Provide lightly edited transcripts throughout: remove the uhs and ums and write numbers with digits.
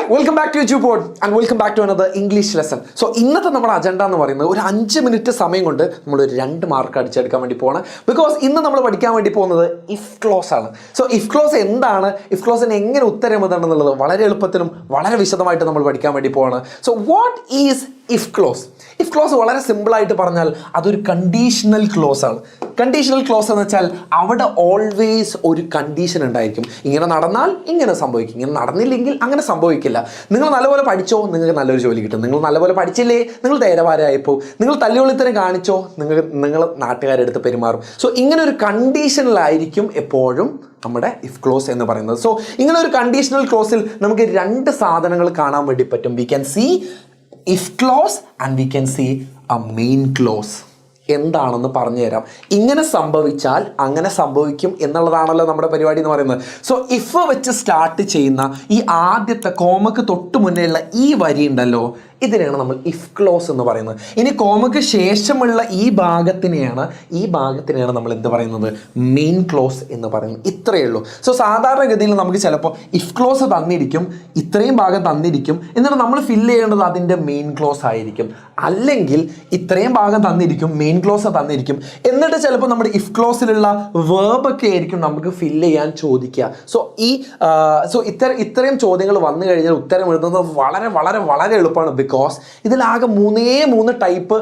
Hi, welcome back to YouTube board and welcome back to another English lesson. So ഇന്നത്തെ നമ്മുടെ agenda എന്ന് പറയുന്നത് ഒരു 5 മിനിറ്റ് സമയം കൊണ്ട് നമ്മൾ ഒരു 2 മാർക്ക് അടിച്ചെടുക്കാൻ വേണ്ടി പോകണം. ബിക്കോസ് ഇന്ന് നമ്മൾ പഠിക്കാൻ വേണ്ടി പോകുന്നത് ഇഫ് ക്ലോസ് ആണ്. സോ ഇഫ് ക്ലോസ് എന്താണ്, ഇഫ് ക്ലോസിന് എങ്ങനെ ഉത്തരം എന്നുള്ളത് വളരെ എളുപ്പത്തിലും വളരെ വിശദമായിട്ട് നമ്മൾ പഠിക്കാൻ വേണ്ടി പോവാണ്. So what is if close? If close വളരെ സിമ്പിളായിട്ട് പറഞ്ഞാൽ അതൊരു കണ്ടീഷണൽ ക്ലോസ് ആണ്. കണ്ടീഷണൽ ക്ലോസ് എന്ന് വെച്ചാൽ അവിടെ ഓൾവേസ് ഒരു കണ്ടീഷൻ ഉണ്ടായിരിക്കും. ഇങ്ങനെ നടന്നാൽ ഇങ്ങനെ സംഭവിക്കും, ഇങ്ങനെ നടന്നില്ലെങ്കിൽ അങ്ങനെ സംഭവിക്കില്ല. നിങ്ങൾ നല്ലപോലെ പഠിച്ചോ, നിങ്ങൾക്ക് നല്ലൊരു ജോലി കിട്ടും. നിങ്ങൾ നല്ലപോലെ പഠിച്ചില്ലേ, നിങ്ങൾ തേരവാരായപ്പോൾ. നിങ്ങൾ തല്ലിയൊളിത്തരം കാണിച്ചോ, നിങ്ങൾ നാട്ടുകാരെടുത്ത് പെരുമാറും. സോ ഇങ്ങനെ ഒരു കണ്ടീഷനിലായിരിക്കും എപ്പോഴും നമ്മുടെ ഇഫ് ക്ലോസ് എന്ന് പറയുന്നത്. സോ ഇങ്ങനെ ഒരു കണ്ടീഷണൽ ക്ലോസിൽ നമുക്ക് 2 സാധനങ്ങൾ കാണാൻ വേണ്ടി പറ്റും. We can see if clause and we can see a main clause. എന്താണെന്ന് പറഞ്ഞു തരാം. ഇങ്ങനെ സംഭവിച്ചാൽ അങ്ങനെ സംഭവിക്കും എന്നുള്ളതാണല്ലോ നമ്മുടെ പരിപാടി എന്ന് പറയുന്നത്. സോ ഇഫ് വെച്ച് സ്റ്റാർട്ട് ചെയ്യുന്ന ഈ ആദ്യത്തെ കോമക്ക് തൊട്ട് മുന്നേയുള്ള ഈ വരി ഉണ്ടല്ലോ, ഇതിനെയാണ് നമ്മൾ ഇഫ് ക്ലോസ് എന്ന് പറയുന്നത്. ഇനി കോമക്ക് ശേഷമുള്ള ഈ ഭാഗത്തിനെയാണ് നമ്മൾ എന്ത് പറയുന്നത്, മെയിൻ ക്ലോസ് എന്ന് പറയുന്നത്. ഇത്രയേ ഉള്ളൂ. സോ സാധാരണഗതിയിൽ നമുക്ക് ചിലപ്പോൾ ഇഫ് ക്ലോസ് തന്നിരിക്കും, ഇത്രയും ഭാഗം തന്നിരിക്കും, എന്നിട്ട് നമ്മൾ ഫില്ല് ചെയ്യേണ്ടത് അതിൻ്റെ മെയിൻ ക്ലോസ് ആയിരിക്കും. അല്ലെങ്കിൽ ഇത്രയും ഭാഗം തന്നിരിക്കും, മെയിൻ ക്ലോസ് തന്നിരിക്കും, എന്നിട്ട് ചിലപ്പോൾ നമ്മുടെ ഇഫ് ക്ലോസിലുള്ള വേർബൊക്കെ ആയിരിക്കും നമുക്ക് ഫില്ല് ചെയ്യാൻ ചോദിക്കുക. സോ ഇത്രയും ചോദ്യങ്ങൾ വന്നു കഴിഞ്ഞാൽ ഉത്തരം എഴുതുന്നത് വളരെ വളരെ വളരെ എളുപ്പമാണ്. ബിക്കോസ് ഇതിലാകെ 3 ടൈപ്പ്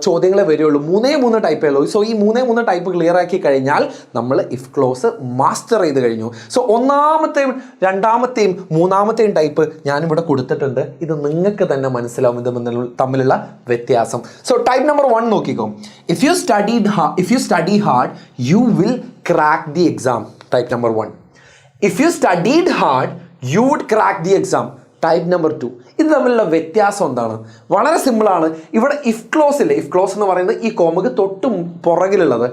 ചോദ്യങ്ങളെ വരികയുള്ളൂ. 3 ടൈപ്പേ ഉള്ളൂ. സോ ഈ 3 ടൈപ്പ് ക്ലിയർ ആക്കി കഴിഞ്ഞാൽ നമ്മൾ ഇഫ് ക്ലോസ് മാസ്റ്റർ ചെയ്ത് കഴിഞ്ഞു. സോ 1ാമത്തെയും 2ാമത്തെയും 3ാമത്തെയും ടൈപ്പ് ഞാനിവിടെ കൊടുത്തിട്ടുണ്ട്. ഇത് നിങ്ങൾക്ക് തന്നെ മനസ്സിലാവും ഇത് തമ്മിലുള്ള വ്യത്യാസം. സോ ടൈപ്പ് നമ്പർ 1 നോക്കിക്കോ. If you study hard you will crack the exam. Type number 1. If you studied hard you would crack the exam. Type number 2. ഇത് തമ്മിലുള്ള വ്യത്യാസം എന്താണ്? വളരെ സിമ്പിളാണ്. ഇവിടെ ഇഫ് ക്ലോസ് ഇല്ലേ, ഇഫ് ക്ലോസ് എന്ന് പറയുന്നത് ഈ കോമക്ക് തൊട്ടും പുറകിലുള്ളത്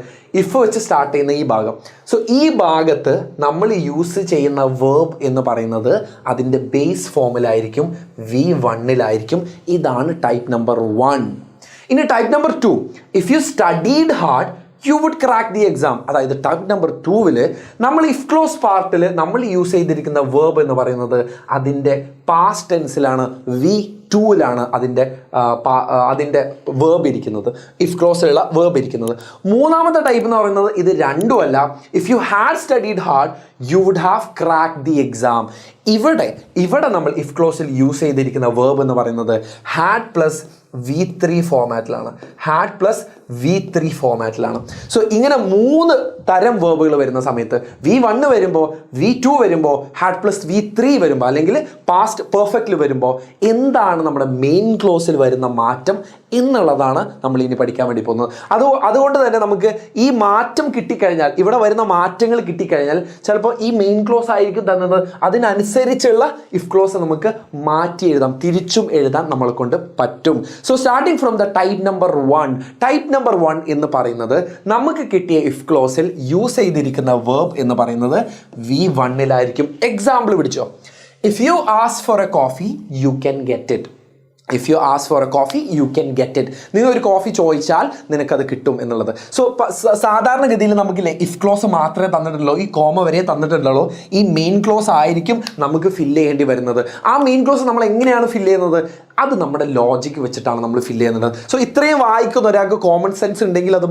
ഇഫ് വെച്ച് സ്റ്റാർട്ട് ചെയ്യുന്ന ഈ ഭാഗം. സോ ഈ ഭാഗത്ത് നമ്മൾ യൂസ് ചെയ്യുന്ന വേർബ് എന്ന് പറയുന്നത് അതിൻ്റെ ബേസ് ഫോമിലായിരിക്കും, V1-ലായിരിക്കും. ഇതാണ് ടൈപ്പ് നമ്പർ 1. ഇനി type number 2. If you studied hard you would crack the exam. അതായത് ടൈപ്പ് നമ്പർ 2-ൽ നമ്മൾ ഇഫ് ക്ലോസ് പാർട്ടിൽ നമ്മൾ യൂസ് ചെയ്തിരിക്കുന്ന വേർബ് എന്ന് പറയുന്നത് അതിൻ്റെ പാസ്റ്റ് ടെൻസിലാണ്, V2-ലാണ് അതിൻ്റെ വേർബ് ഇരിക്കുന്നത്, ഇഫ് ക്ലോസിലുള്ള വേർബ് ഇരിക്കുന്നത്. 3ാമത്തെ ടൈപ്പ് എന്ന് പറയുന്നത് ഇത് രണ്ടുമല്ല. If you had studied hard you would have crack the exam. ഇവിടെ നമ്മൾ ഇഫ് ക്ലോസിൽ യൂസ് ചെയ്തിരിക്കുന്ന വേർബ് എന്ന് പറയുന്നത് ഹാഡ് പ്ലസ് V3 ഫോമാറ്റിലാണ്. ഹാഡ് പ്ലസ് V3 ഫോമാറ്റിലാണ്. സോ ഇങ്ങനെ 3 തരം വേർബുകൾ വരുന്ന സമയത്ത് V1 വരുമ്പോൾ, V2 വരുമ്പോൾ, ഹാഡ് പ്ലസ് V3 വരുമ്പോൾ, അല്ലെങ്കിൽ പാസ്റ്റ് പെർഫെക്റ്റിൽ വരുമ്പോൾ എന്താണ് നമ്മുടെ മെയിൻ ക്ലോസിൽ വരുന്ന മാറ്റം എന്നുള്ളതാണ് നമ്മൾ ഇനി പഠിക്കാൻ വേണ്ടി പോകുന്നത്. അതുകൊണ്ട് തന്നെ നമുക്ക് ഈ മാറ്റം കിട്ടിക്കഴിഞ്ഞാൽ, ഇവിടെ വരുന്ന മാറ്റങ്ങൾ കിട്ടിക്കഴിഞ്ഞാൽ ചിലപ്പോൾ ഈ മെയിൻ ക്ലോസ് ആയിരിക്കും തന്നത്. അതിനനുസരിച്ചുള്ള ഇഫ് ക്ലോസ് നമുക്ക് മാറ്റി എഴുതാം, തിരിച്ചും എഴുതാൻ നമ്മളെ കൊണ്ട് പറ്റും. So starting from the type number 1. Type number 1 എന്ന് പറയുന്നത് നമുക്ക് കിട്ടിയ ഇഫ് ക്ലോസിൽ യൂസ് ചെയ്തിരിക്കുന്ന വേർബ് എന്ന് പറയുന്നത് V1-ലായിരിക്കും. എക്സാമ്പിൾ പിടിച്ചോ. If you ask for A coffee you can get it. If you ask for A coffee you can get it. നിങ്ങൾ ഒരു കോഫി ചോദിച്ചാൽ നിനക്കത് കിട്ടും എന്നുള്ളത്. സോ സാധാരണഗതിയിൽ നമുക്കില്ലേ ഇഫ് ക്ലോസ് മാത്രമേ തന്നിട്ടുള്ളൂ, ഈ കോമ വരെ തന്നിട്ടുള്ളൂ. ഈ മെയിൻ ക്ലോസ് ആയിരിക്കും നമുക്ക് ഫില്ല് ചെയ്യേണ്ടി വരുന്നത്. ആ മെയിൻ ക്ലോസ് നമ്മൾ എങ്ങനെയാണ് ഫില്ല് ചെയ്യുന്നത്? അത് നമ്മുടെ ലോജിക്ക് വെച്ചിട്ടാണ് നമ്മൾ ഫില്ല് ചെയ്യുന്നത്. സോ ഇത്രയും വായിക്കുന്ന ഒരാൾക്ക് കോമൺ സെൻസ് ഉണ്ടെങ്കിൽ അത്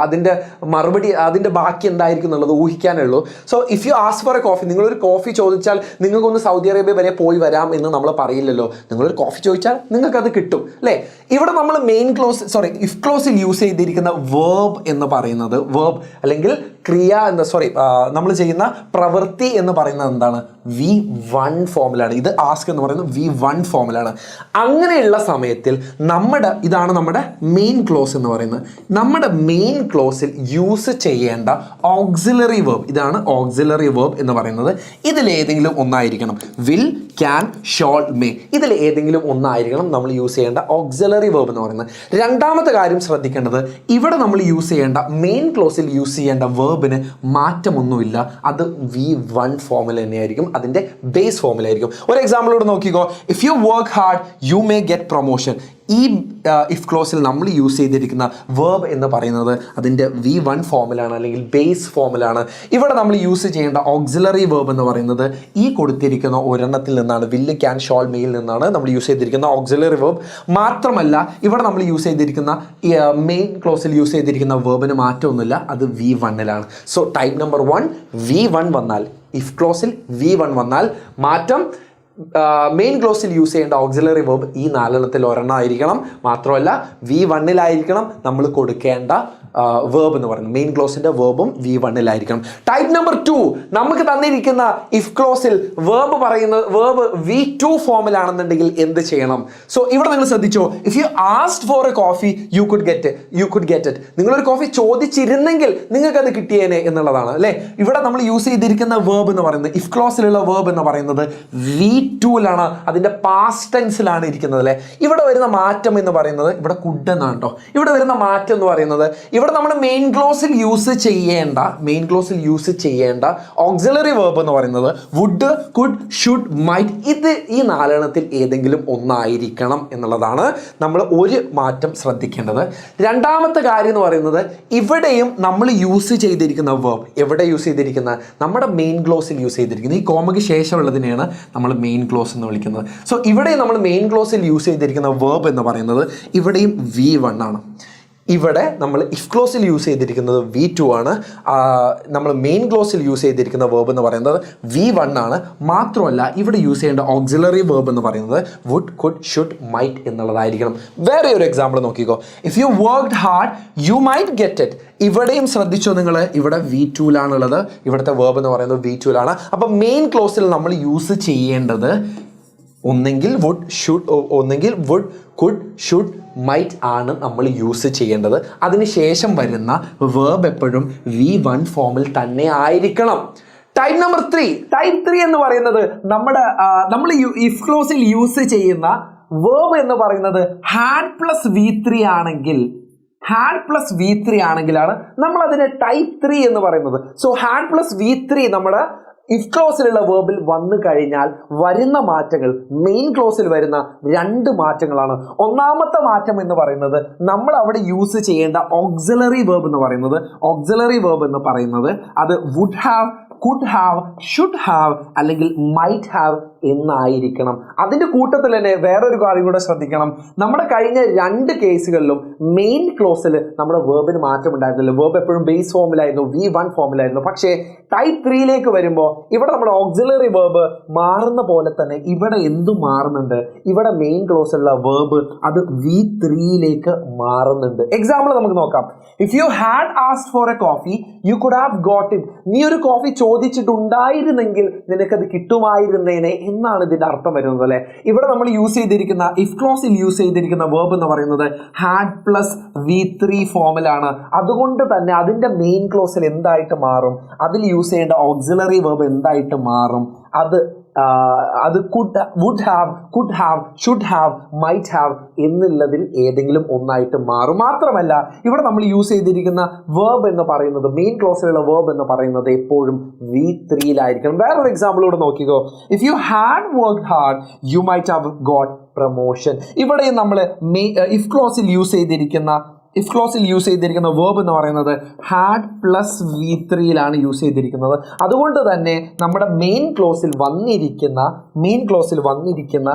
അതിൻ്റെ മറുപടി, അതിൻ്റെ ബാക്കി എന്തായിരിക്കും എന്നുള്ളത് ഊഹിക്കാനേ ഉള്ളൂ. So if you ask for A coffee, നിങ്ങളൊരു കോഫി ചോദിച്ചാൽ നിങ്ങൾക്കൊന്ന് സൗദി അറേബ്യ വരെ പോയി വരാം എന്ന് നമ്മൾ പറയില്ലല്ലോ. നിങ്ങളൊരു കോഫി ചോദിച്ചാൽ നിങ്ങൾക്കത് കിട്ടും അല്ലേ? ഇവിടെ നമ്മൾ ഇഫ് ക്ലോസിൽ യൂസ് ചെയ്തിരിക്കുന്ന വേർബ് എന്ന് പറയുന്നത്, വേർബ് അല്ലെങ്കിൽ ക്രിയ നമ്മൾ ചെയ്യുന്ന പ്രവൃത്തി എന്ന് പറയുന്നത് എന്താണ്? V1 ഫോമിലാണ്. ഇത് ആസ്ക് എന്ന് പറയുന്നത് V1 ഫോമിലാണ്. അങ്ങനെയുള്ള സമയത്തിൽ ഇതാണ് നമ്മുടെ മെയിൻ ക്ലോസ് എന്ന് പറയുന്നത്. നമ്മുടെ മെയിൻ ക്ലോസിൽ യൂസ് ചെയ്യേണ്ട ഓക്സിലറി വേർബ്, ഇതാണ് ഓക്സിലറി വേർബ് എന്ന് പറയുന്നത്. ഇതിലേതെങ്കിലും ഒന്നായിരിക്കണം. വിൽ, ക്യാൻ, ഷോൾ, മേ, ഇതിലേതെങ്കിലും ഒന്നായിരിക്കണം നമ്മൾ യൂസ് ചെയ്യേണ്ട ഓക്സിലറി വേർബ് എന്ന് പറയുന്നത്. 2ാമത്തെ കാര്യം ശ്രദ്ധിക്കേണ്ടത്, ഇവിടെ നമ്മൾ യൂസ് ചെയ്യേണ്ട മെയിൻ ക്ലോസിൽ യൂസ് ചെയ്യേണ്ട വേർബിന് മാറ്റമൊന്നുമില്ല. അത് V1 ഫോമിൽ തന്നെയായിരിക്കും, അതിൻ്റെ ബേസ് ഫോമിലായിരിക്കും. ഒരു എക്സാമ്പിളോട് നോക്കിക്കോ. If you work hard you may get promotion. ഈ ഇഫ് ക്ലോസിൽ നമ്മൾ യൂസ് ചെയ്തിരിക്കുന്ന വേർബ് എന്ന് പറയുന്നത് അതിൻ്റെ V1 ഫോമിലാണ്, അല്ലെങ്കിൽ ബേസ് ഫോമിലാണ്. ഇവിടെ നമ്മൾ യൂസ് ചെയ്യേണ്ട ഓക്സിലറി വേർബ് എന്ന് പറയുന്നത് ഈ കൊടുത്തിരിക്കുന്ന ഒരെണ്ണത്തിൽ നിന്നാണ്, വില്ല്, ക്യാൻ, ഷോൾ, മെയിൽ നിന്നാണ് നമ്മൾ യൂസ് ചെയ്തിരിക്കുന്ന ഓക്സിലറി വേർബ്. മാത്രമല്ല ഇവിടെ നമ്മൾ യൂസ് ചെയ്തിരിക്കുന്ന മെയിൻ ക്ലോസിൽ യൂസ് ചെയ്തിരിക്കുന്ന വേർബിന് മാറ്റമൊന്നുമില്ല, അത് V1ലാണ്. സോ ടൈപ്പ് നമ്പർ 1 V1 വന്നാൽ, ഇഫ് ക്ലോസിൽ V1 വന്നാൽ മാറ്റം മെയിൻ ക്ലോസിൽ യൂസ് ചെയ്യേണ്ട ഓക്സിലറി വേർബ് ഈ 4 ഒരെണ്ണം ആയിരിക്കണം. മാത്രമല്ല V1ലായിരിക്കണം നമ്മൾ കൊടുക്കേണ്ട വേർബ് എന്ന് പറയുന്നത്. മെയിൻ ക്ലോസിന്റെ വേർബും V1ലായിരിക്കണം. ടൈപ്പ് നമ്പർ 2 നമുക്ക് തന്നിരിക്കുന്ന ഇഫ് ക്ലോസിൽ വേർബ് പറയുന്നത് വേർബ് V2 ഫോമിലാണെന്നുണ്ടെങ്കിൽ എന്ത് ചെയ്യണം? സോ ഇവിടെ നിങ്ങൾ ശ്രദ്ധിച്ചോ, if you asked four A coffee you could get it. നിങ്ങളൊരു കോഫി ചോദിച്ചിരുന്നെങ്കിൽ നിങ്ങൾക്ക് അത് കിട്ടിയേനെ എന്നുള്ളതാണ് അല്ലേ. ഇവിടെ നമ്മൾ യൂസ് ചെയ്തിരിക്കുന്ന വേർബ് എന്ന് പറയുന്നത്, ഇഫ് ക്ലോസിലുള്ള വേർബ് എന്ന് പറയുന്നത് V2ലാണ്, അതിന്റെ പാസ്റ്റ് ടെൻസിലാണ് ഇരിക്കുന്നത് അല്ലേ. ഇവിടെ വരുന്ന മാറ്റം എന്ന് പറയുന്നത് ഇവിടെ കുഡ് എന്നാണ് കേട്ടോ. ഇവിടെ വരുന്ന മാറ്റം എന്ന് പറയുന്നത് ഇവിടെ നമ്മൾ മെയിൻ ക്ലോസിൽ യൂസ് ചെയ്യേണ്ട ഓക്സിലറി വേർബ് എന്ന് പറയുന്നത് വുഡ്, കുഡ്, ഷുഡ്, മൈറ്റ്. ഇത് ഈ 4 ഏതെങ്കിലും ഒന്നായിരിക്കണം എന്നുള്ളതാണ് നമ്മൾ ഒരു മാറ്റം ശ്രദ്ധിക്കേണ്ടത്. രണ്ടാമത്തെ കാര്യം എന്ന് പറയുന്നത് ഇവിടെയും നമ്മൾ യൂസ് ചെയ്തിരിക്കുന്ന വേർബ് എവിടെ യൂസ് ചെയ്തിരിക്കുന്ന, നമ്മുടെ മെയിൻ ക്ലോസിൽ യൂസ് ചെയ്തിരിക്കുന്നത്, ഈ കോമയ്ക്ക് ശേഷമുള്ളതിനെയാണ് നമ്മൾ മെയിൻ ക്ലോസ് എന്ന് വിളിക്കുന്നത്. സോ ഇവിടെ നമ്മൾ മെയിൻ ക്ലോസിൽ യൂസ് ചെയ്തിരിക്കുന്ന വേർബ് എന്ന് പറയുന്നത് ഇവിടെയും V1 ആണ്. ഇവിടെ നമ്മൾ ഇഫ് ക്ലോസിൽ യൂസ് ചെയ്തിരിക്കുന്നത് V2 ആണ്. നമ്മൾ മെയിൻ ക്ലോസിൽ യൂസ് ചെയ്തിരിക്കുന്ന വേർബ് എന്ന് പറയുന്നത് V1 ആണ്. മാത്രമല്ല ഇവിടെ യൂസ് ചെയ്യേണ്ട ഓക്സിലറി വേർബ് എന്ന് പറയുന്നത് വുഡ്, കുഡ്, ഷുഡ്, മൈറ്റ് എന്നുള്ളതായിരിക്കണം. വേറെ ഒരു എക്സാമ്പിൾ നോക്കിക്കോ, if U worked hard you might get it. ഇവിടെയും ശ്രദ്ധിച്ചോ നിങ്ങൾ, ഇവിടെ V2ലാണുള്ളത്, ഇവിടുത്തെ വേർബ് എന്ന് പറയുന്നത് V2ലാണ്. അപ്പം മെയിൻ ക്ലോസിൽ നമ്മൾ യൂസ് ചെയ്യേണ്ടത് ഒന്നെങ്കിൽ വുഡ്, കുഡ്, ഷുഡ്, മൈറ്റ് ആണ് നമ്മൾ യൂസ് ചെയ്യേണ്ടത്. അതിനുശേഷം വരുന്ന വേർബ് എപ്പോഴും V1 ഫോമിൽ തന്നെ ആയിരിക്കണം. ടൈപ്പ് നമ്പർ 3 എന്ന് പറയുന്നത് നമ്മൾ ഇഫ് ക്ലോസിൽ യൂസ് ചെയ്യുന്ന വേർബ് എന്ന് പറയുന്നത് ഹാഡ് പ്ലസ് V3 ആണെങ്കിലാണ് നമ്മൾ അതിനെ ടൈപ്പ് 3 എന്ന് പറയുന്നത്. സോ ഹാഡ് പ്ലസ് V3 നമ്മുടെ ഇഫ് ക്ലോസിലുള്ള വേർബിൽ വന്നു കഴിഞ്ഞാൽ വരുന്ന മാറ്റങ്ങൾ മെയിൻ ക്ലോസിൽ വരുന്ന 2 മാറ്റങ്ങളാണ്. ഒന്നാമത്തെ മാറ്റം എന്ന് പറയുന്നത് നമ്മൾ അവിടെ യൂസ് ചെയ്യേണ്ട ഓക്സിലറി വേർബ് എന്ന് പറയുന്നത് അത് would have, could have, should have അല്ലെങ്കിൽ മൈറ്റ് ഹാവ് എന്നായിരിക്കണം. അതിൻ്റെ കൂട്ടത്തിൽ തന്നെ വേറൊരു കാര്യം കൂടെ ശ്രദ്ധിക്കണം. നമ്മുടെ കഴിഞ്ഞ 2 കേസുകളിലും മെയിൻ ക്ലോസിൽ നമ്മുടെ വേർബിന് മാറ്റം ഉണ്ടായിരുന്നില്ല. വേർബ് എപ്പോഴും ബേസ് ഫോമിലായിരുന്നു, V1 ഫോമിലായിരുന്നു. പക്ഷേ ടൈപ്പ് 3ലേക്ക് വരുമ്പോൾ ഇവിടെ നമ്മുടെ ഓക്സിലറി വേർബ് മാറുന്ന പോലെ തന്നെ ഇവിടെ എന്തും മാറുന്നുണ്ട്. ഇവിടെ മെയിൻ ക്ലോസിലുള്ള വേർബ് അത് V3യിലേക്ക് മാറുന്നുണ്ട്. എക്സാമ്പിൾ നമുക്ക് നോക്കാം. If you had asked four A coffee you could have got it. നീ ഒരു കോഫി ചോദിച്ചിട്ടുണ്ടായിരുന്നെങ്കിൽ നിനക്കത് കിട്ടുമായിരുന്നേനെ എന്നാണ് ഇതിന്റെ അർത്ഥം വരുന്നത് അല്ലെ. ഇവിടെ നമ്മൾ യൂസ് ചെയ്തിരിക്കുന്ന ഇഫ് ക്ലോസിൽ യൂസ് ചെയ്തിരിക്കുന്ന വേർബ് എന്ന് പറയുന്നത് ഹാഡ് പ്ലസ് V3 ഫോമിലാണ്. അതുകൊണ്ട് തന്നെ അതിന്റെ മെയിൻ ക്ലോസിൽ എന്തായിട്ട് മാറും, അതിൽ യൂസ് ചെയ്യേണ്ട ഓക്സിലറി വേർബ് എന്തായിട്ട് മാറും, അത് would have, could have, should have, might have എന്നുള്ളതിൽ ഏതെങ്കിലും ഒന്നായിട്ട് മാറും. മാത്രമല്ല ഇവിടെ നമ്മൾ യൂസ് ചെയ്തിരിക്കുന്ന വേർബ് എന്ന് പറയുന്നത്, മെയിൻ ക്ലോസിലുള്ള വേർബ് എന്ന് പറയുന്നത് എപ്പോഴും V3യിലായിരിക്കണം. വേറൊരു എക്സാമ്പിൾ കൂടെ നോക്കിക്കോ. If you had worked hard you might have got promotion. ഇവിടെ നമ്മൾ ഇഫ് ക്ലോസിൽ യൂസ് ചെയ്തിരിക്കുന്ന വേർബ് എന്ന് പറയുന്നത് ഹാഡ് പ്ലസ് V3യിലാണ് യൂസ് ചെയ്തിരിക്കുന്നത്. അതുകൊണ്ട് തന്നെ നമ്മുടെ മെയിൻ ക്ലോസിൽ വന്നിരിക്കുന്ന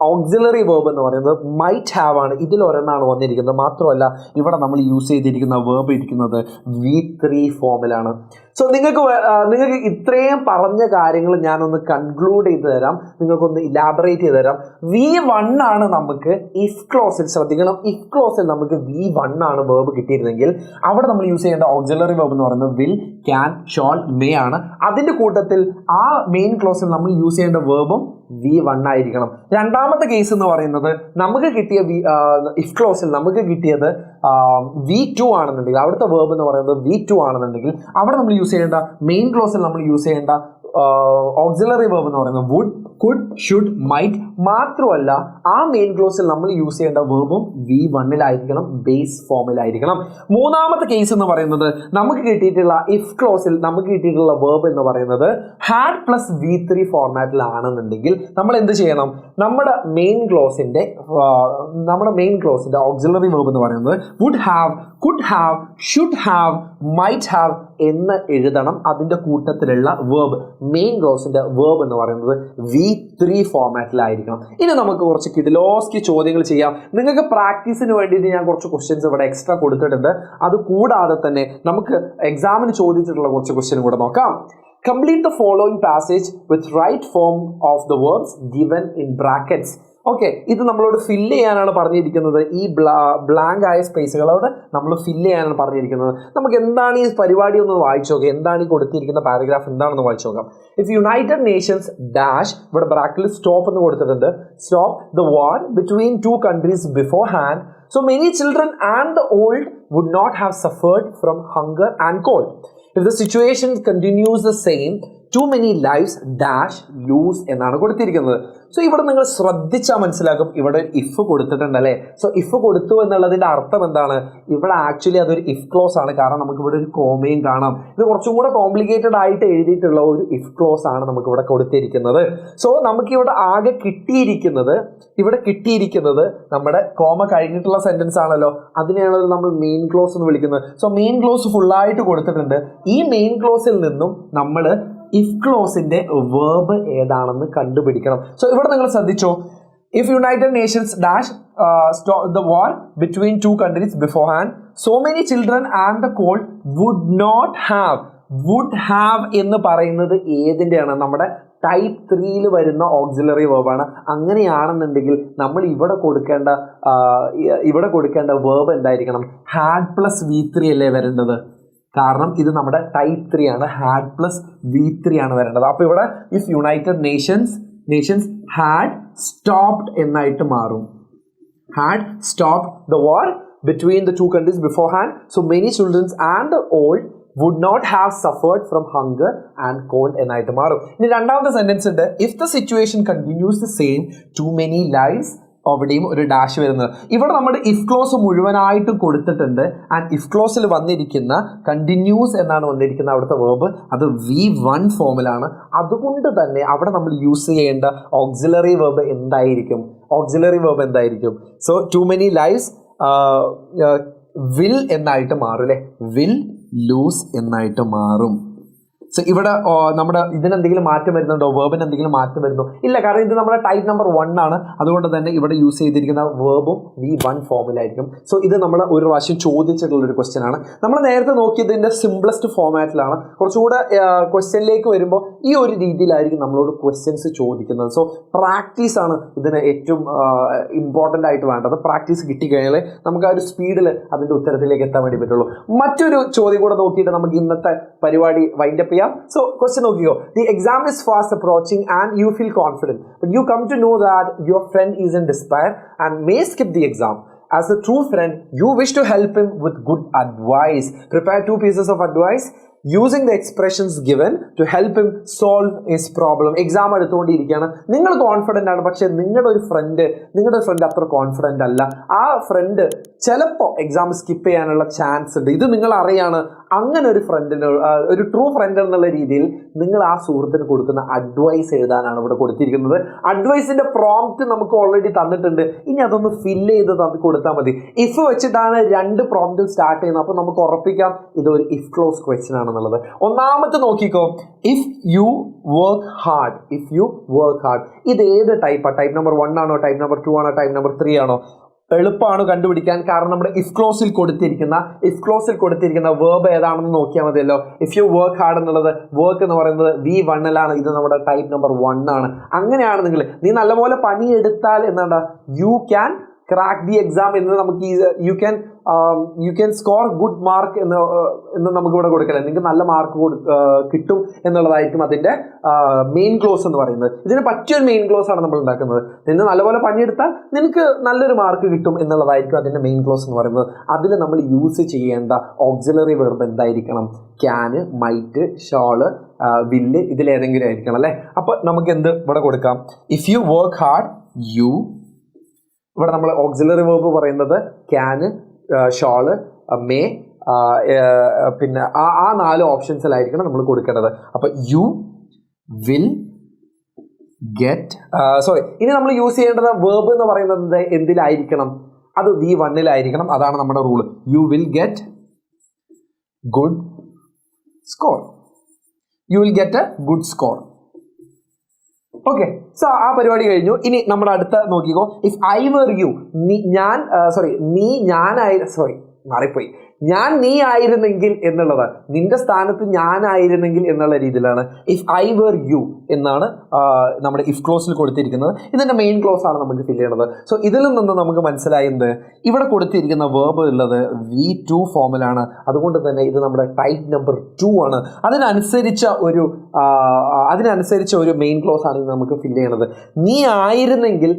ഓക്സിലറി വേർബ് എന്ന് പറയുന്നത് മൈറ്റ് ഹാവ് ആണ്. ഇതിലൊരെണ്ണാണ് വന്നിരിക്കുന്നത്. മാത്രമല്ല ഇവിടെ നമ്മൾ യൂസ് ചെയ്തിരിക്കുന്ന വേർബ് ഇരിക്കുന്നത് V3 ഫോമിലാണ്. സോ നിങ്ങൾക്ക് ഇത്രയും പറഞ്ഞ കാര്യങ്ങൾ ഞാനൊന്ന് കൺക്ലൂഡ് ചെയ്ത് തരാം, നിങ്ങൾക്കൊന്ന് ഇലാബറേറ്റ് ചെയ്ത് തരാം. V1 ആണ് നമുക്ക് ഇഫ് ക്ലോസിൽ, ശ്രദ്ധിക്കണം, ഇഫ് ക്ലോസിൽ നമുക്ക് V1 ആണ് വേർബ് കിട്ടിയിരുന്നെങ്കിൽ അവിടെ നമ്മൾ യൂസ് ചെയ്യേണ്ട ഓക്സിലറി വേർബ് എന്ന് പറയുന്നത് വിൽ, ക്യാൻ, ഷോൾ, മേ ആണ്. അതിൻ്റെ കൂട്ടത്തിൽ ആ മെയിൻ ക്ലോസിൽ നമ്മൾ യൂസ് ചെയ്യേണ്ട വേർബും V1 ആയിരിക്കണം. രണ്ടാമത്തെ കേസ് എന്ന് പറയുന്നത് നമുക്ക് കിട്ടിയ ഇഫ് ക്ലോസിൽ നമുക്ക് കിട്ടിയത് V2 ആണെന്നുണ്ടെങ്കിൽ, അവിടുത്തെ വേർബ് എന്ന് പറയുന്നത് V2 ആണെന്നുണ്ടെങ്കിൽ അവിടെ നമ്മൾ യൂസ് ചെയ്യേണ്ട മെയിൻ ക്ലോസിൽ നമ്മൾ യൂസ് ചെയ്യേണ്ട ഓക്സിലറി വെർബ് എന്ന് പറയുന്നത് വുഡ്, കുഡ്, ഷുഡ്, മൈറ്റ്. മാത്രമല്ല ആ മെയിൻ ക്ലോസിൽ നമ്മൾ യൂസ് ചെയ്യേണ്ട വെർബും V1-ലായിരിക്കണം, ബേസ് ഫോമിലായിരിക്കണം. മൂന്നാമത്തെ കേസ് എന്ന് പറയുന്നത് നമുക്ക് കിട്ടിയിട്ടുള്ള ഇഫ് ക്ലോസിൽ നമുക്ക് കിട്ടിയിട്ടുള്ള വെർബ് എന്ന് പറയുന്നത് ഹാഡ് പ്ലസ് V3 ഫോർമാറ്റിലാണെന്നുണ്ടെങ്കിൽ നമ്മൾ എന്ത് ചെയ്യണം? നമ്മുടെ മെയിൻ ക്ലോസിന്റെ ഓക്സിലറി വെർബ് എന്ന് പറയുന്നത് would have, could have, should have, might have എന്ന് എഴുതണം. അതിൻ്റെ കൂട്ടത്തിലുള്ള വേർബ്, മെയിൻ ക്ലോസിന്റെ വേർബ് എന്ന് പറയുന്നത് V3 ഫോർമാറ്റിലായിരിക്കണം. ഇനി നമുക്ക് കുറച്ച് കിഡിലോസ്കി ചോദ്യങ്ങൾ ചെയ്യാം. നിങ്ങൾക്ക് പ്രാക്ടീസിന് വേണ്ടിയിട്ട് ഞാൻ കുറച്ച് ക്വസ്റ്റ്യൻസ് ഇവിടെ എക്സ്ട്രാ കൊടുത്തിട്ടുണ്ട്. അത് കൂടാതെ തന്നെ നമുക്ക് എക്സാമിന് ചോദിച്ചിട്ടുള്ള കുറച്ച് ക്വസ്റ്റ്യൻ കൂടെ നോക്കാം. Complete the following passage with right form of the verbs given in brackets. Okay, ഇത് നമ്മളോട് ഫില്ല് ചെയ്യാനാണ് പറഞ്ഞിരിക്കുന്നത്. ഈ ബ്ലാങ്ക് ആയ സ്പേസുകളോട് നമ്മൾ ഫില്ല് ചെയ്യാനാണ് പറഞ്ഞിരിക്കുന്നത്. നമുക്ക് എന്താണ് ഈ പരിപാടി ഒന്ന് വായിച്ചു നോക്കാം. എന്താണ് ഈ കൊടുത്തിരിക്കുന്ന പാരഗ്രാഫ് എന്താണെന്ന് വായിച്ചു നോക്കാം. ഇഫ് യുണൈറ്റഡ് നേഷൻസ് ഡാഷ്, ഇവിടെ ബ്രാക്കറ്റിൽ സ്റ്റോപ്പ് എന്ന് കൊടുത്തിട്ടുണ്ട്. Stop the war between two countries before hand, so many children and the old would not have suffered from hunger and cold. If the situation continues the same, too many lives dash lose എന്നാണ് കൊടുത്തിരിക്കുന്നത്. So ഇവിടെ നിങ്ങൾ ശ്രദ്ധിച്ചാൽ മനസ്സിലാക്കും, ഇവിടെ if കൊടുത്തിട്ടുണ്ട് അല്ലേ. So if കൊടുത്തു എന്നുള്ളതിൻ്റെ അർത്ഥം എന്താണ്? ഇവിടെ ആക്ച്വലി അതൊരു ഇഫ് ക്ലോസ് ആണ്. കാരണം നമുക്ക് ഇവിടെ ഒരു കോമയും കാണാം. ഇത് കുറച്ചും കൂടെ കോംപ്ലിക്കേറ്റഡ് ആയിട്ട് എഴുതിയിട്ടുള്ള ഒരു ഇഫ് ക്ലോസ് ആണ് നമുക്ക് ഇവിടെ കൊടുത്തിരിക്കുന്നത്. സോ നമുക്കിവിടെ ആകെ കിട്ടിയിരിക്കുന്നത് നമ്മുടെ കോമ കഴിഞ്ഞിട്ടുള്ള സെന്റൻസ് ആണല്ലോ. അതിനെയാണ് നമ്മൾ മെയിൻ ക്ലോസ് എന്ന് വിളിക്കുന്നത്. സോ മെയിൻ ക്ലോസ് ഫുള്ളായിട്ട് കൊടുത്തിട്ടുണ്ട്. ഈ മെയിൻ ക്ലോസിൽ നിന്നും നമ്മൾ ഇഫ് ക്ലോസിന്റെ വേർബ് ഏതാണെന്ന് കണ്ടുപിടിക്കണം. സോ ഇവിടെ നിങ്ങൾ ശ്രദ്ധിച്ചോ, if United Nations dash the war between two countries beforehand, so many children and the cold would not have. Would have എന്ന് പറയുന്നത് ഏതിൻ്റെയാണ്? നമ്മുടെ ടൈപ്പ് 3-ൽ വരുന്ന ഓക്സിലറി വേർബാണ്. അങ്ങനെയാണെന്നുണ്ടെങ്കിൽ നമ്മൾ ഇവിടെ കൊടുക്കേണ്ട വേർബ് എന്തായിരിക്കണം? ഹാഡ് പ്ലസ് V3 അല്ലേ വരേണ്ടത്? കാരണം ഇത് നമ്മുടെ ടൈപ്പ് 3 ആണ്. ഹാഡ് പ്ലസ് V3 ആണ് വരേണ്ടത്. അപ്പോൾ ഇവിടെ if United Nations had stopped എന്നായിട്ട് മാറും. Had stopped the war between the two countries beforehand, so many childrens and the old would not have suffered from hunger and cold എന്നായിട്ട് മാറും. ഇനി രണ്ടാമത്തെ സെന്റൻസ് ഉണ്ട്. If the situation continues the same, too many lives, അവിടെയും ഒരു dash വരുന്നത്. ഇവിടെ നമ്മുടെ ഇഫ് ക്ലോസ് മുഴുവനായിട്ട് കൊടുത്തിട്ടുണ്ട്. ആൻഡ് ഇഫ് ക്ലോസിൽ വന്നിരിക്കുന്ന കണ്ടിന്യൂസ് എന്നാണ് വന്നിരിക്കുന്ന അവിടുത്തെ വേർബ്, അത് V1 ഫോമിലാണ്. അതുകൊണ്ട് തന്നെ അവിടെ നമ്മൾ യൂസ് ചെയ്യേണ്ട ഓക്സിലറി വേർബ് എന്തായിരിക്കും? So too many lives will എന്നായിട്ട് മാറും അല്ലേ. വിൽ ലൂസ് എന്നായിട്ട് മാറും. സോ ഇവിടെ നമ്മുടെ ഇതിനെന്തെങ്കിലും മാറ്റം വരുന്നുണ്ടോ? വേർബിന് എന്തെങ്കിലും മാറ്റം വരുന്നോ? ഇല്ല, കാരണം ഇത് നമ്മുടെ ടൈപ്പ് നമ്പർ 1 ആണ്. അതുകൊണ്ട് തന്നെ ഇവിടെ യൂസ് ചെയ്തിരിക്കുന്ന വേർബും V1 ഫോമിലായിരിക്കും. സോ ഇത് നമ്മൾ ഒരു പ്രാവശ്യം ചോദിച്ചിട്ടുള്ളൊരു ക്വസ്റ്റ്യൻ ആണ്. നമ്മൾ നേരത്തെ നോക്കിയതിൻ്റെ സിംപ്ലസ്റ്റ് ഫോമാറ്റിലാണ്. കുറച്ചുകൂടെ ക്വസ്റ്റ്യനിലേക്ക് വരുമ്പോൾ ഈ ഒരു രീതിയിലായിരിക്കും നമ്മളോട് ക്വസ്റ്റ്യൻസ് ചോദിക്കുന്നത്. സോ പ്രാക്ടീസ് ആണ് ഇതിന് ഏറ്റവും ഇമ്പോർട്ടൻ്റ് ആയിട്ട് വേണ്ടത്. പ്രാക്ടീസ് കിട്ടിക്കഴിഞ്ഞാൽ നമുക്ക് ആ ഒരു സ്പീഡിൽ അതിൻ്റെ ഉത്തരത്തിലേക്ക് എത്താൻ വേണ്ടി പറ്റുള്ളൂ. മറ്റൊരു ചോദ്യം കൂടെ നോക്കിയിട്ട് നമുക്ക് ഇന്നത്തെ പരിപാടി വൈൻഡപ്പ്. So, question നോക്കിയോ. The exam is fast approaching and you feel confident, but you come to know that your friend is in despair and may skip the exam. As a true friend, you wish to help him with good advice. Prepare 2 pieces of advice using the expressions given to help him solve his problem. Exam എടുത്തുകൊണ്ടിരിക്കുകയാണ്, നിങ്ങൾ confident ആണ്, പക്ഷേ നിങ്ങളുടെ front അത്ര confident അല്ല. ആ front ചിലപ്പോൾ exam skip ചെയ്യാനുള്ള ചാൻസ് ഉണ്ട്. ഇത് നിങ്ങൾ അറിയാണ്. അങ്ങനെ ഒരു ഫ്രണ്ടിന്, ഒരു ട്രൂ ഫ്രണ്ട് എന്നുള്ള രീതിയിൽ നിങ്ങൾ ആ സുഹൃത്തിന് കൊടുക്കുന്ന അഡ്വൈസ് എഴുതാനാണ് ഇവിടെ കൊടുത്തിരിക്കുന്നത്. അഡ്വൈസിന്റെ പ്രോംപ്റ്റ് നമുക്ക് ഓൾറെഡി തന്നിട്ടുണ്ട്. ഇനി അതൊന്ന് ഫില്ല് ചെയ്ത് കൊടുത്താൽ മതി. ഇഫ് വെച്ചിട്ടാണ് 2 പ്രോംപ്റ്റും സ്റ്റാർട്ട് ചെയ്യുന്നത്. അപ്പോൾ നമുക്ക് ഉറപ്പിക്കാം ഇതൊരു ഇഫ് ക്ലോസ് ക്വസ്റ്റ്യൻ ആണെന്നുള്ളത്. ഒന്നാമത്തെ നോക്കിക്കോ, ഇഫ് യു വർക്ക് ഹാർഡ്. ഇത് ഏത് ടൈപ്പാണ്? ടൈപ്പ് നമ്പർ 1 ആണോ, ടൈപ്പ് നമ്പർ 2 ആണോ, ടൈപ്പ് നമ്പർ 3 ആണോ? എളുപ്പമാണ് കണ്ടുപിടിക്കാൻ. കാരണം നമ്മുടെ ഇഫ് ക്ലോസിൽ കൊടുത്തിരിക്കുന്ന വേർബ് ഏതാണെന്ന് നോക്കിയാൽ മതിയല്ലോ. ഇഫ് യു വർക്ക് ഹാർഡ് എന്നുള്ളത്, വർക്ക് എന്ന് പറയുന്നത് V1-ലാണ്. ഇത് നമ്മുടെ ടൈപ്പ് നമ്പർ 1 ആണ്. അങ്ങനെയാണ് നീ നല്ലപോലെ പണിയെടുത്താൽ എന്താ, you can crack the exam എന്ന് നമുക്ക് you can score good mark എന്ന് നമുക്ക് ഇവിടെ കൊടുക്കല്ലേ, നിങ്ങൾക്ക് നല്ല മാർക്ക് കിട്ടും എന്നുള്ളതായിരിക്കും അതിന്റെ മെയിൻ ക്ലോസ് എന്ന് പറയുന്നത്. ഇതിന് പറ്റിയൊരു മെയിൻ ക്ലോസ് ആണ് നമ്മൾ ഉണ്ടാക്കുന്നത്. നിന്ന് നല്ലപോലെ പണിയെടുത്താൽ നിനക്ക് നല്ലൊരു മാർക്ക് കിട്ടും എന്നുള്ളതായിരിക്കും അതിന്റെ മെയിൻ ക്ലോസ് എന്ന് പറയുന്നത്. അതിൽ നമ്മൾ യൂസ് ചെയ്യേണ്ട ഓക്സിലറി വെർബ് എന്തായിരിക്കണം? ക്യാന്, മൈറ്റ്, ഷോള്, വില്ല്, ഇതിലേതെങ്കിലും ആയിരിക്കണം അല്ലേ. അപ്പൊ നമുക്ക് എന്ത് ഇവിടെ കൊടുക്കാം? If you work hard U, ഇവിടെ നമ്മൾ ഓക്സിലറി വെർബ് പറയുന്നത് ക്യാന്, ഷോള്, മേ, പിന്നെ ആ 4 ഓപ്ഷൻസിലായിരിക്കണം നമ്മൾ കൊടുക്കേണ്ടത്. അപ്പൊ യു വിൽ ഗെറ്റ്, സോറി, ഇനി നമ്മൾ യൂസ് ചെയ്യേണ്ടത് വേർബ് എന്ന് പറയുന്നത് എന്തിലായിരിക്കണം? അത് V1-ലായിരിക്കണം. അതാണ് നമ്മുടെ rule. You will get good score. You will get A good score. Okay, so ആ പരിപാടി കഴിഞ്ഞു. ഇനി നമ്മുടെ അടുത്ത നോക്കിക്കോ. ഇഫ് ഐ വർ യു, ഞാൻ നീ ആയിരുന്നെങ്കിൽ എന്നുള്ളത്, നിന്റെ സ്ഥാനത്ത് ഞാനായിരുന്നെങ്കിൽ എന്നുള്ള രീതിയിലാണ് ഇഫ് ഐ വർ യു എന്നാണ് നമ്മുടെ ഇഫ് ക്ലോസിൽ കൊടുത്തിരിക്കുന്നത്. ഇതിന്റെ മെയിൻ ക്ലോസ് ആണ് നമുക്ക് ഫില്ല് ചെയ്യേണ്ടത്. സോ ഇതിൽ നിന്ന് നമുക്ക് മനസ്സിലായത് ഇവിടെ കൊടുത്തിരിക്കുന്ന വേർബ് ഉള്ളത് V2 ഫോമിലാണ്. അതുകൊണ്ട് തന്നെ ഇത് നമ്മുടെ ടൈപ്പ് നമ്പർ 2 ആണ്. അതിനനുസരിച്ച ഒരു മെയിൻ ക്ലോസ് ആണ് ഇത് നമുക്ക് ഫില്ല് ചെയ്യണത്. നീ ആയിരുന്നെങ്കിൽ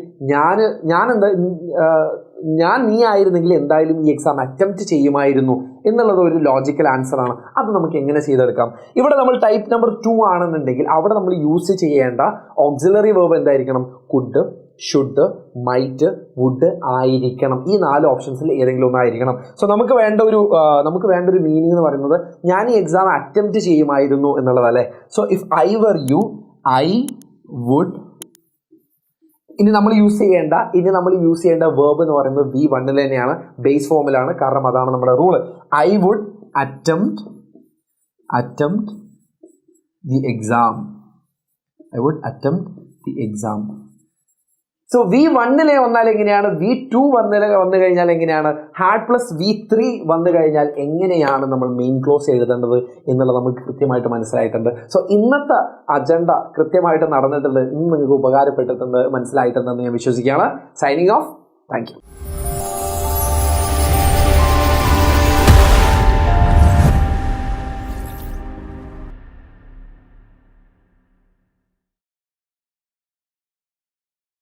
ഞാൻ നീ ആയിരുന്നെങ്കിൽ എന്തായാലും ഈ എക്സാം അറ്റംപ്റ്റ് ചെയ്യുമായിരുന്നു എന്നുള്ളത് ഒരു ലോജിക്കൽ ആൻസർ ആണ്. അത് നമുക്ക് എങ്ങനെ ചെയ്തെടുക്കാം? ഇവിടെ നമ്മൾ ടൈപ്പ് നമ്പർ 2 ആണെന്നുണ്ടെങ്കിൽ അവിടെ നമ്മൾ യൂസ് ചെയ്യേണ്ട ഓക്സിലറി വേർബ് എന്തായിരിക്കണം? കുഡ്, ഷുഡ്, മൈറ്റ്, വുഡ് ആയിരിക്കണം. ഈ 4 ഓപ്ഷൻസിൽ ഏതെങ്കിലും ഒന്നായിരിക്കണം. സോ നമുക്ക് വേണ്ട ഒരു മീനിങ് എന്ന് പറയുന്നത് ഞാൻ ഈ എക്സാം അറ്റംപ്റ്റ് ചെയ്യുമായിരുന്നു എന്നുള്ളതല്ലേ. So if I were you, I would. ഇനി നമ്മൾ യൂസ് ചെയ്യേണ്ട വേർബ് എന്ന് പറയുന്നത് V1 തന്നെയാണ്, ബേസ് ഫോമിലാണ്. കാരണം അതാണ് നമ്മുടെ rule. I would attempt the exam. So V1 വന്നാൽ എങ്ങനെയാണ്? V2 വന്നു കഴിഞ്ഞാൽ എങ്ങനെയാണ്? ഹാഡ് പ്ലസ് V3 വന്നു കഴിഞ്ഞാൽ എങ്ങനെയാണ് നമ്മൾ മെയിൻ ക്ലോസ് എഴുതേണ്ടത് എന്നുള്ളത് നമുക്ക് കൃത്യമായിട്ട് മനസ്സിലായിട്ടുണ്ട്. സോ ഇന്നത്തെ അജണ്ട കൃത്യമായിട്ട് നടന്നിട്ടുണ്ട്. ഇന്ന് നിങ്ങൾക്ക് ഉപകാരപ്പെട്ടിട്ടുണ്ട്, മനസ്സിലായിട്ടുണ്ടെന്ന് ഞാൻ വിശ്വസിക്കുകയാണ്. Signing off. Thank you.